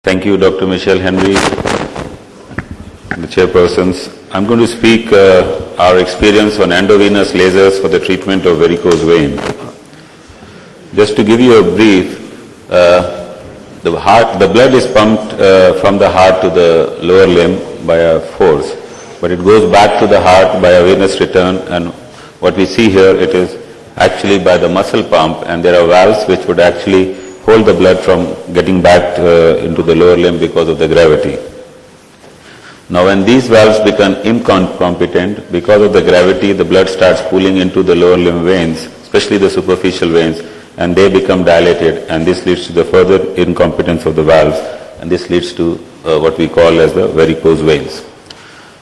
Thank you, Dr. Michelle Henry, the chairpersons. I'm going to speak our experience on endovenous lasers for the treatment of varicose vein. Just to give you a brief, the blood is pumped from the heart to the lower limb by a force, but it goes back to the heart by a venous return, and what we see here, it is actually by the muscle pump, and there are valves which would actually hold the blood from getting back into the lower limb because of the gravity. Now when these valves become incompetent, because of the gravity, the blood starts pooling into the lower limb veins, especially the superficial veins, and they become dilated, and this leads to the further incompetence of the valves, and this leads to what we call as the varicose veins.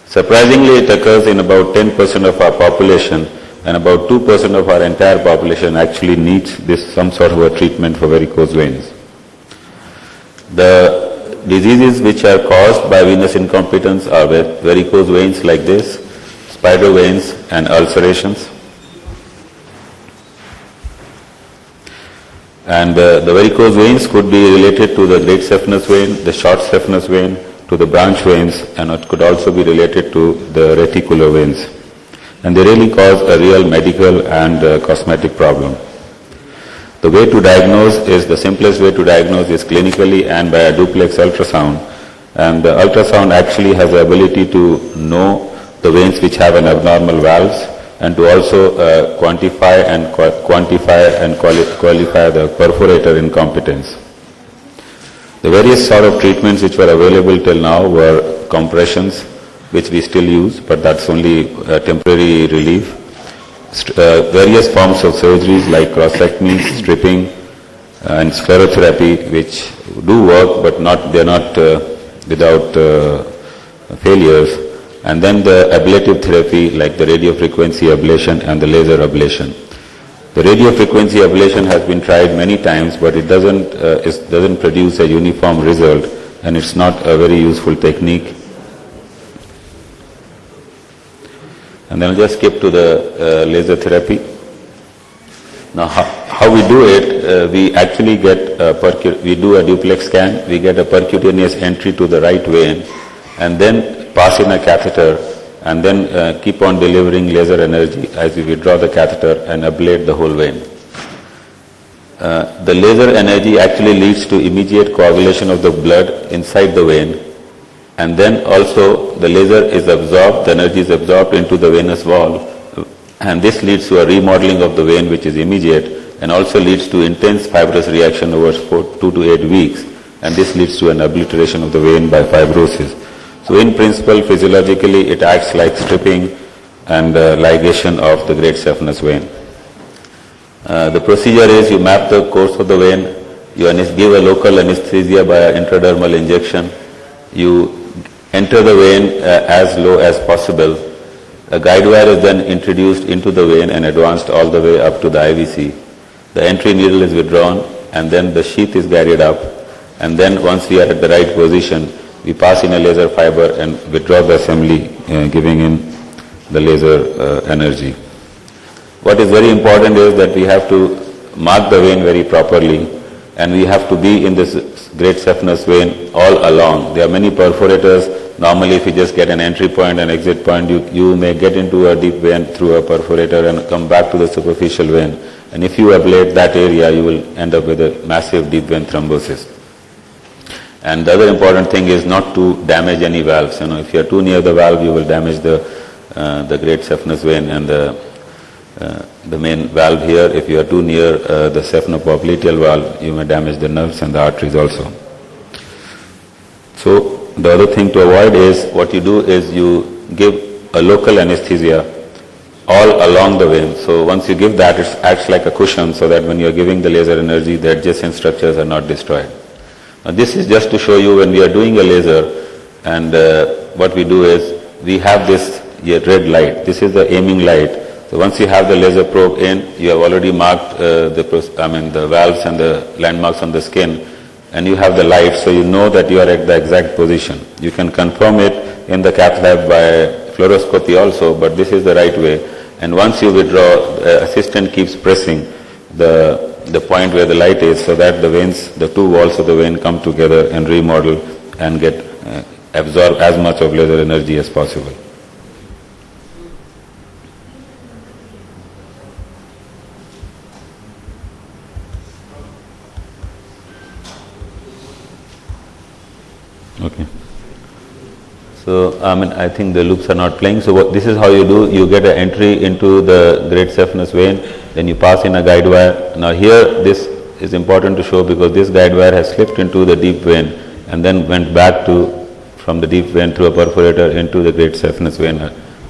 Surprisingly, it occurs in about 10% of our population, and about 2% of our entire population actually needs some sort of a treatment for varicose veins. The diseases which are caused by venous incompetence are varicose veins like this, spider veins, and ulcerations. And the varicose veins could be related to the great saphenous vein, the short saphenous vein, to the branch veins, and it could also be related to the reticular veins. And they really cause a real medical and cosmetic problem. The way to diagnose is, the simplest way to diagnose is clinically and by a duplex ultrasound. And the ultrasound actually has the ability to know the veins which have an abnormal valves, and to also quantify and qualify the perforator incompetence. The various sort of treatments which were available till now were compressions, which we still use, but that's only temporary relief. Various forms of surgeries like crossectomy, stripping, and sclerotherapy, which do work, but they're not without failures. And then the ablative therapy like the radiofrequency ablation and the laser ablation. The radiofrequency ablation has been tried many times, but it doesn't produce a uniform result, and it's not a very useful technique. And then I'll just skip to the laser therapy. Now how we do it, we actually we do a duplex scan, we get a percutaneous entry to the right vein, and then pass in a catheter, and then keep on delivering laser energy as we withdraw the catheter and ablate the whole vein. The laser energy actually leads to immediate coagulation of the blood inside the vein, and then also the laser is absorbed, the energy is absorbed into the venous wall, and this leads to a remodeling of the vein which is immediate, and also leads to intense fibrous reaction over 2 to 8 weeks, and this leads to an obliteration of the vein by fibrosis. So in principle, physiologically, it acts like stripping and ligation of the great saphenous vein. The procedure is, you map the course of the vein, you give a local anesthesia by an intradermal injection, you enter the vein as low as possible. A guide wire is then introduced into the vein and advanced all the way up to the IVC. The entry needle is withdrawn, and then the sheath is carried up, and then once we are at the right position, we pass in a laser fiber and withdraw the assembly, giving in the laser energy. What is very important is that we have to mark the vein very properly, and we have to be in this great saphenous vein all along. There are many perforators. Normally, if you just get an entry point and exit point, you may get into a deep vein through a perforator and come back to the superficial vein. And if you ablate that area, you will end up with a massive deep vein thrombosis. And the other important thing is not to damage any valves. If you are too near the valve, you will damage the great saphenous vein and the main valve here. If you are too near the saphenopopliteal valve, you may damage the nerves and the arteries also. So the other thing to avoid is, what you do is you give a local anesthesia all along the vein. So once you give that, it acts like a cushion, so that when you are giving the laser energy, the adjacent structures are not destroyed. Now this is just to show you when we are doing a laser, and what we do is, we have this red light. This is the aiming light. So once you have the laser probe in, you have already marked the valves and the landmarks on the skin, and you have the light, so you know that you are at the exact position. You can confirm it in the cath lab by fluoroscopy also, but this is the right way. And once you withdraw, the assistant keeps pressing the point where the light is, so that the veins, the two walls of the vein come together and remodel and get absorb as much of laser energy as possible. Okay. So, I think the loops are not playing. So, this is how you do. You get an entry into the great saphenous vein, then you pass in a guide wire. Now, here this is important to show because this guide wire has slipped into the deep vein and then went back from the deep vein through a perforator into the great saphenous vein.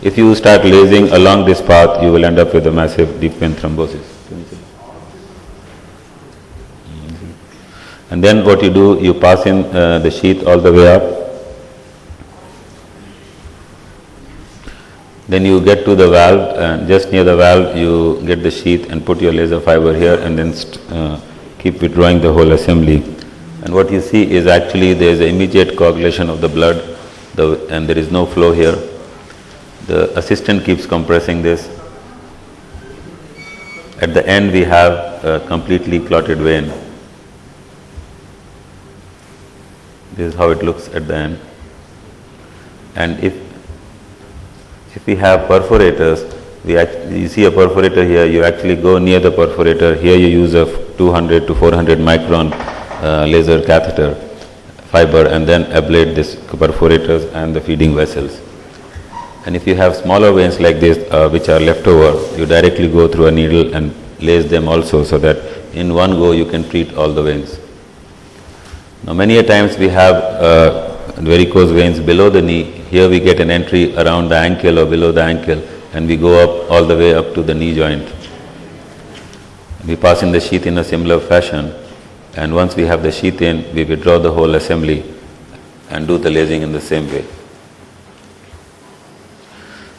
If you start lasing along this path, you will end up with a massive deep vein thrombosis. And then what you do, you pass in the sheath all the way up. Then you get to the valve, and just near the valve you get the sheath and put your laser fiber here, and then keep withdrawing the whole assembly. And what you see is actually there is an immediate coagulation of the blood, and there is no flow here. The assistant keeps compressing this. At the end we have a completely clotted vein. This is how it looks at the end. And if we have perforators, you see a perforator here, you actually go near the perforator. Here you use a 200 to 400 micron laser catheter fiber and then ablate this perforators and the feeding vessels. And if you have smaller veins like this which are left over, you directly go through a needle and lace them also, so that in one go you can treat all the veins. Now many a times we have varicose veins below the knee. Here we get an entry around the ankle or below the ankle, and we go up all the way up to the knee joint. We pass in the sheath in a similar fashion, and once we have the sheath in, we withdraw the whole assembly and do the lasing in the same way.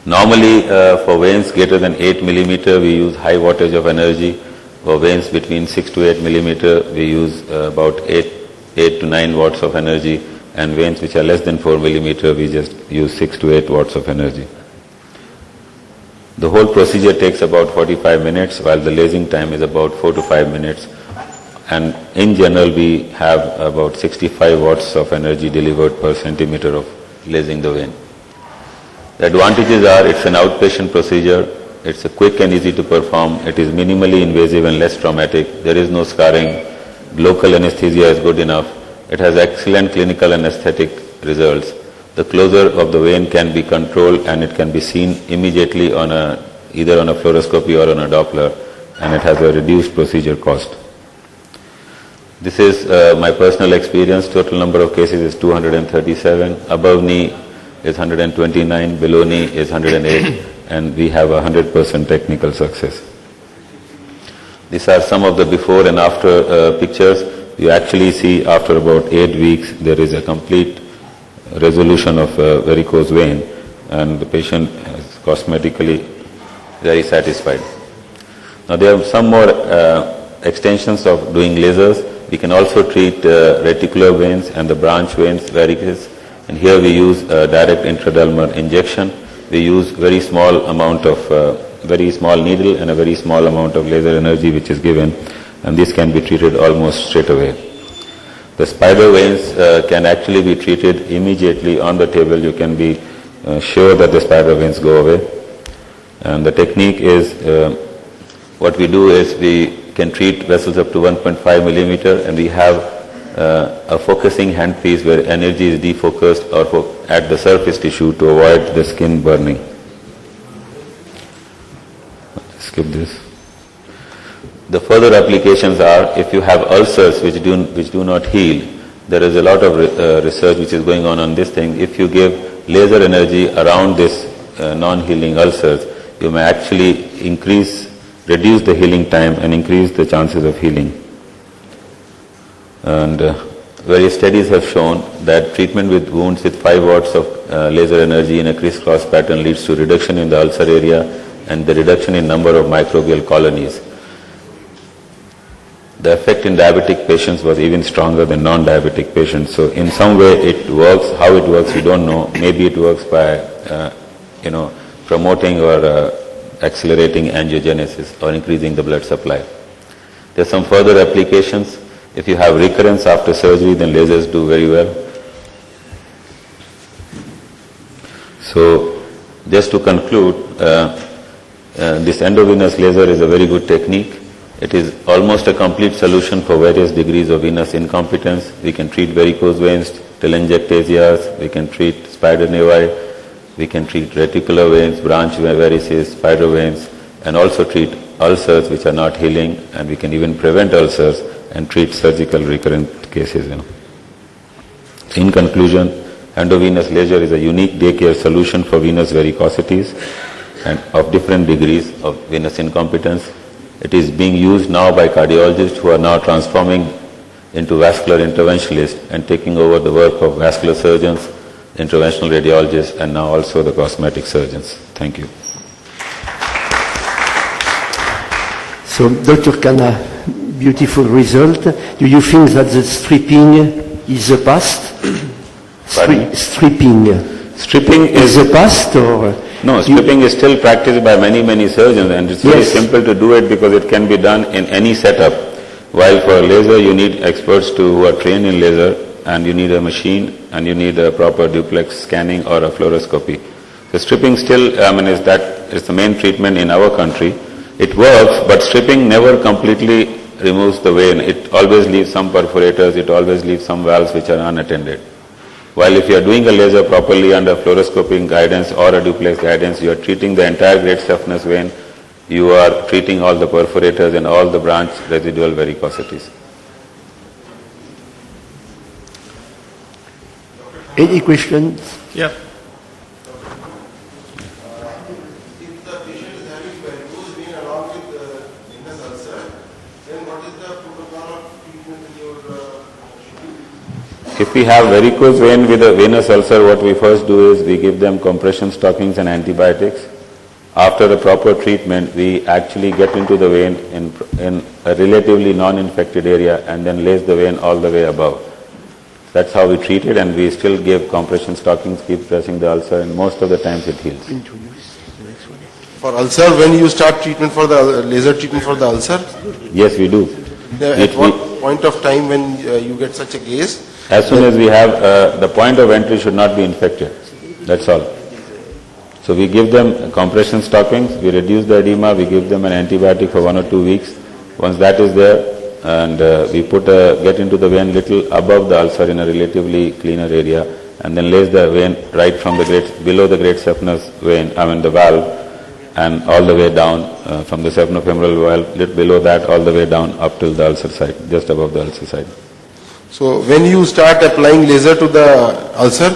Normally for veins greater than 8 millimeter we use high wattage of energy. For veins between 6 to 8 millimeter we use about 8 to 9 watts of energy, and veins which are less than 4 millimeter we just use 6 to 8 watts of energy. The whole procedure takes about 45 minutes, while the lasing time is about 4 to 5 minutes, and in general we have about 65 watts of energy delivered per centimeter of lasing the vein. The advantages are it's an outpatient procedure, it's a quick and easy to perform, it is minimally invasive and less traumatic, there is no scarring, local anesthesia is good enough, it has excellent clinical and aesthetic results. The closure of the vein can be controlled and it can be seen immediately on either on a fluoroscopy or on a Doppler, and it has a reduced procedure cost. This is my personal experience. Total number of cases is 237. Above knee is 129, below knee is 108, and we have 100% technical success. These are some of the before and after pictures. You actually see after about 8 weeks there is a complete resolution of varicose vein, and the patient is cosmetically very satisfied. Now there are some more extensions of doing lasers. We can also treat reticular veins and the branch veins, varicose, and here we use direct intradermal injection. We use very small amount of very small needle and a very small amount of laser energy which is given, and this can be treated almost straight away. The spider veins can actually be treated immediately on the table. You can be sure that the spider veins go away. And the technique is, what we do is we can treat vessels up to 1.5 millimeter, and we have a focusing handpiece where energy is defocused or at the surface tissue to avoid the skin burning. Skip this. The further applications are, if you have ulcers which do not heal, there is a lot of research which is going on this thing. If you give laser energy around this non-healing ulcers, you may actually reduce the healing time and increase the chances of healing. And various studies have shown that treatment with wounds with 5 watts of laser energy in a crisscross pattern leads to reduction in the ulcer area and the reduction in number of microbial colonies. The effect in diabetic patients was even stronger than non-diabetic patients. So in some way it works. How it works we don't know. Maybe it works by promoting or accelerating angiogenesis or increasing the blood supply. There's some further applications. If you have recurrence after surgery, then lasers do very well. So, just to conclude, this endovenous laser is a very good technique. It is almost a complete solution for various degrees of venous incompetence. We can treat varicose veins, telangiectasias, we can treat spider nevi, we can treat reticular veins, branch varices, spider veins, and also treat ulcers which are not healing, and we can even prevent ulcers and treat surgical recurrent cases. In conclusion, endovenous laser is a unique day care solution for venous varicosities and of different degrees of venous incompetence. It is being used now by cardiologists who are now transforming into vascular interventionalists and taking over the work of vascular surgeons, interventional radiologists, and now also the cosmetic surgeons. Thank you. So, Dr. Khanna, beautiful result. Do you think that the stripping is the past? Stripping is the past, or? No, stripping is still practiced by many surgeons, and it's very simple to do it because it can be done in any setup. While for laser you need experts who are trained in laser, and you need a machine, and you need a proper duplex scanning or a fluoroscopy. The stripping still, is the main treatment in our country. It works, but stripping never completely removes the vein. It always leaves some perforators, it always leaves some valves which are unattended. While if you are doing a laser properly under fluoroscoping guidance or a duplex guidance, you are treating the entire great saphenous vein, you are treating all the perforators and all the branch residual varicosities. Any questions? Yeah. If the patient is having varicose vein along with venous ulcer, then what is the protocol of treatment in your If we have varicose vein with a venous ulcer, what we first do is we give them compression stockings and antibiotics. After the proper treatment, we actually get into the vein in a relatively non-infected area and then lace the vein all the way above. That's how we treat it, and we still give compression stockings, keep pressing the ulcer, and most of the times it heals. For ulcer, when you start treatment for the laser treatment for the ulcer? Yes, we do. At what point of time when you get such a case? As soon as we have, the point of entry should not be infected. That's all. So we give them compression stockings, we reduce the edema, we give them an antibiotic for 1 or 2 weeks. Once that is there, and we get into the vein little above the ulcer in a relatively cleaner area, and then lace the vein right from below the great saphenous vein, the valve, and all the way down from the saphenofemoral valve, below that all the way down up till the ulcer side, just above the ulcer side. So when you start applying laser to the ulcer?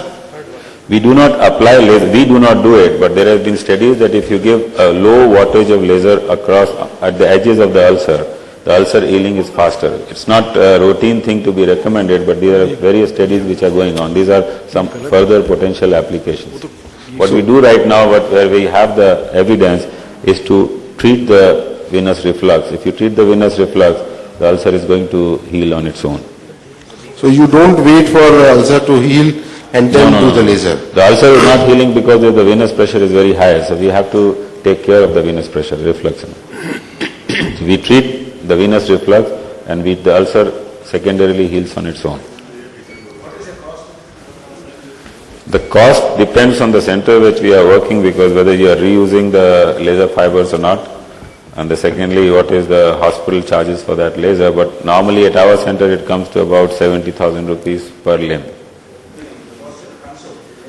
We do not apply laser, we do not do it, but there have been studies that if you give a low wattage of laser across at the edges of the ulcer healing is faster. It's not a routine thing to be recommended, but there are various studies which are going on. These are some further potential applications. What we do right now, where we have the evidence, is to treat the venous reflux. If you treat the venous reflux, the ulcer is going to heal on its own. So you don't wait for ulcer to heal and then do the laser? The ulcer is not healing because the venous pressure is very high, so we have to take care of the venous pressure, reflux. So we treat the venous reflux, and the ulcer secondarily heals on its own. What is the cost? The cost depends on the center which we are working, because whether you are reusing the laser fibers or not, and secondly what is the hospital charges for that laser, but normally at our center it comes to about 70,000 rupees per limb.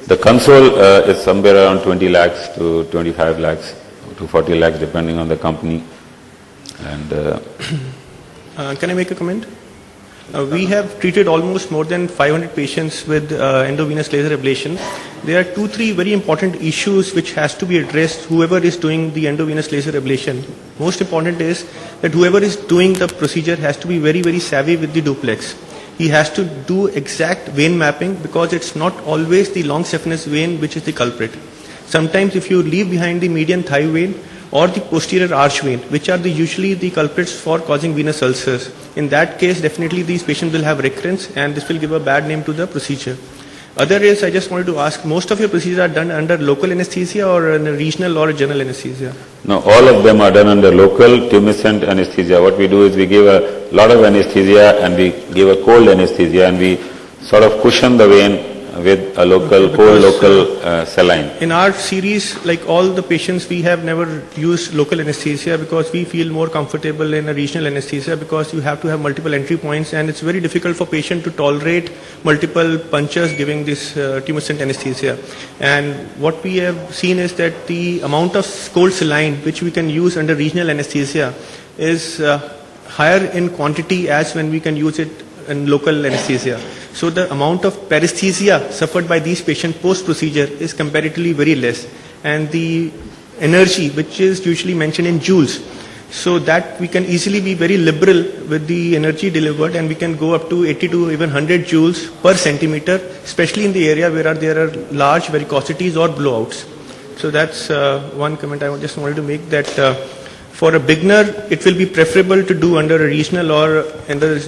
The console is somewhere around 20 lakhs to 25 lakhs to 40 lakhs depending on the company. And can I make a comment? We have treated almost more than 500 patients with endovenous laser ablation. There are 2-3 very important issues which has to be addressed whoever is doing the endovenous laser ablation. Most important is that whoever is doing the procedure has to be very savvy with the duplex. He has to do exact vein mapping, because it's not always the long saphenous vein which is the culprit. Sometimes if you leave behind the median thigh vein or the posterior arch vein, which are usually the culprits for causing venous ulcers, in that case definitely these patients will have recurrence, and this will give a bad name to the procedure. Other is, I just wanted to ask, most of your procedures are done under local anesthesia or in a regional or a general anesthesia? No, all of them are done under local tumescent anesthesia. What we do is we give a lot of anesthesia and we give a cold anesthesia and we sort of cushion the vein with a local, cold local saline. In our series, like all the patients, we have never used local anesthesia because we feel more comfortable in a regional anesthesia because you have to have multiple entry points and it's very difficult for patient to tolerate multiple punctures giving this tumescent anesthesia. And what we have seen is that the amount of cold saline which we can use under regional anesthesia is higher in quantity as when we can use it in local anesthesia. So the amount of paresthesia suffered by these patients post-procedure is comparatively very less. And the energy, which is usually mentioned in joules, so that we can easily be very liberal with the energy delivered and we can go up to 80 to even 100 joules per centimeter, especially in the area where there are large varicosities or blowouts. So that's one comment I just wanted to make, that for a beginner, it will be preferable to do under a regional or under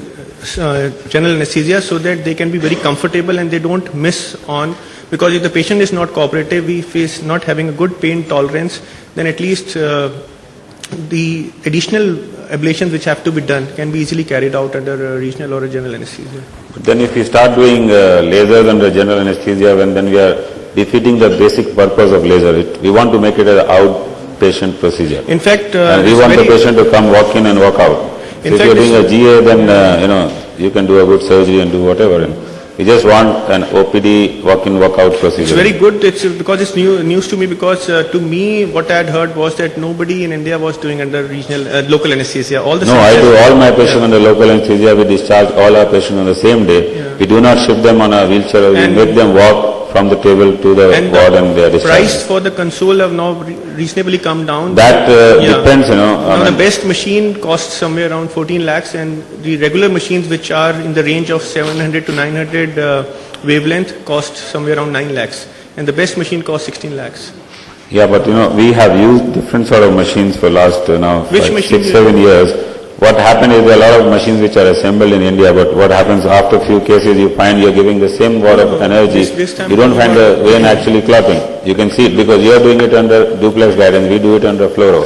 general anesthesia so that they can be very comfortable and they don't miss on, because if the patient is not cooperative, if he is not having a good pain tolerance, then at least the additional ablations which have to be done can be easily carried out under a regional or a general anesthesia. But then if we start doing lasers under general anesthesia, then we are defeating the basic purpose of laser. We want to make it an outpatient procedure. In fact, and we want the patient to come walk in and walk out. So if you're doing a GA, then you can do a good surgery and do whatever. And we just want an OPD walk-in, walk-out procedure. It's very good. It's because it's news to me, because to me what I had heard was that nobody in India was doing under regional local anesthesia. All the no, I do all my patients under local anesthesia. We discharge all our patients on the same day. Yeah. We do not shift them on a wheelchair. We make them walk from the table to the ward and they are discharged. Price for the console have now reasonably come down. That depends, Now the best machine costs somewhere around 14 lakhs and the regular machines which are in the range of 700 to 900 wavelength cost somewhere around 9 lakhs. And the best machine costs 16 lakhs. Yeah, but we have used different sort of machines for last now 6, 7 years. What happened is there are a lot of machines which are assembled in India, but what happens after a few cases, you find you're giving the same watt of energy. You don't find the vein actually clotting. You can see it because you're doing it under duplex guidance, we do it under fluoro.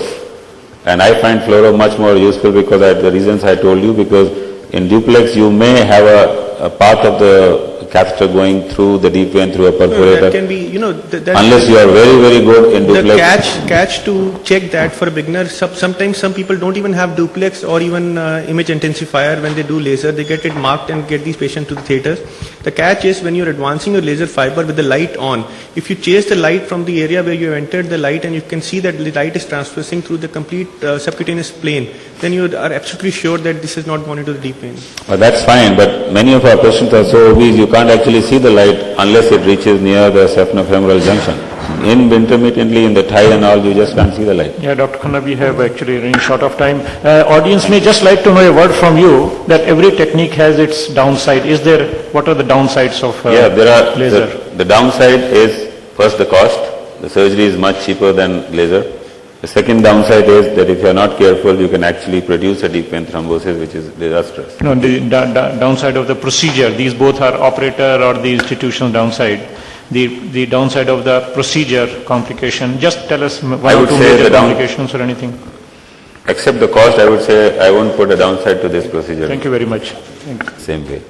And I find fluoro much more useful because the reasons I told you, because in duplex you may have a path of the catheter going through the deep vein through a perforator. That can be, unless you are very, very good in duplex. The catch to check that for a beginner, sometimes some people don't even have duplex or even image intensifier when they do laser. They get it marked and get these patients to the theaters. The catch is when you're advancing your laser fiber with the light on, if you chase the light from the area where you entered the light and you can see that the light is transversing through the complete subcutaneous plane, then you are absolutely sure that this is not going into the deep vein. Well, that's fine, but many of our patients are so obese you can't actually see the light unless it reaches near the saphenofemoral junction. Intermittently in the thigh and all, you just can't see the light. Yeah, Dr. Khanna, we have actually running short of time. Audience may just like to know a word from you that every technique has its downside. What are the downsides of there are laser? The downside is first the cost. The surgery is much cheaper than laser. The second downside is that if you are not careful, you can actually produce a deep vein thrombosis, which is disastrous. No, the downside of the procedure, these both are operator or the institutional downside. The downside of the procedure complication, just tell us one or two major complications or anything. Except the cost, I would say I won't put a downside to this procedure. Thank you very much. Same way.